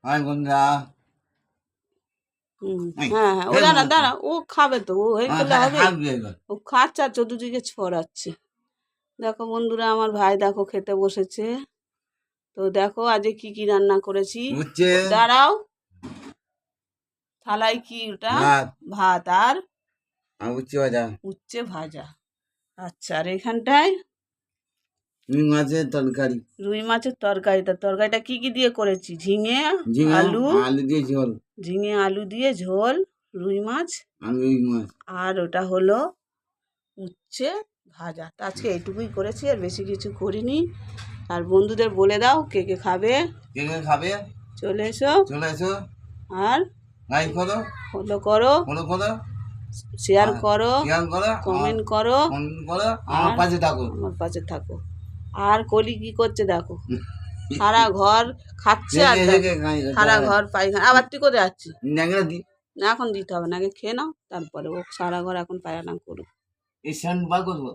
High বন্ধুরা। হ্যাঁ হ্যাঁ, ও দাঁড়া দাঁড়া, ও খাবে তো, ও হয়ে গেলে হবে। এবার ও খাচ্ছে আর চতুর্দিকে ছড়াচ্ছে। দেখো বন্ধুরা, আমার ভাই দেখো খেতে বসেছে। তো দেখো আজকে কি কি রান্না করেছি। উচ্ছে দাঁড়াও, থালায় কি ওটা? ভাত ভাত আর উচ্ছে ভাজা, উচ্ছে ভাজা। আচ্ছা, আর এখানটায় রুই মাছের তরকারি। রুই মাছের তরকারি। তা তরকারিটা কি কি দিয়ে করেছি? ঝিঙে ঝিঙে আলু, আলু দিয়ে ঝোল, ঝিঙে আলু দিয়ে ঝোল, রুই মাছ, রুই মাছ। আর ওটা হলো উচ্ছে ভাজা। তা আজকে এইটুকুই করেছি, আর বেশি কিছু করিনি। আর বন্ধুদের বলে দাও কে কে খাবে, কে কে খাবে চলে এসো। চলে এসো, আর লাইক করো, ফলো করো, ফলো করো, শেয়ার করো, শেয়ার করো, কমেন্ট করো, কমেন্ট করো, আমার আর পাশে থাকো। আমার পাশে থাকো। আর কলি কি করছে দেখো, সারা ঘর খাচ্ছে আর সারা ঘর পায়খানা। আবার তুই কোথায় যাচ্ছিস? ন্যাংরা দি না এখন দিতে হবে না, আগে খেয়ে নাও, তারপরে ও সারা ঘর এখন পায়খানা করুক। এই স্যান্ড বার করবো।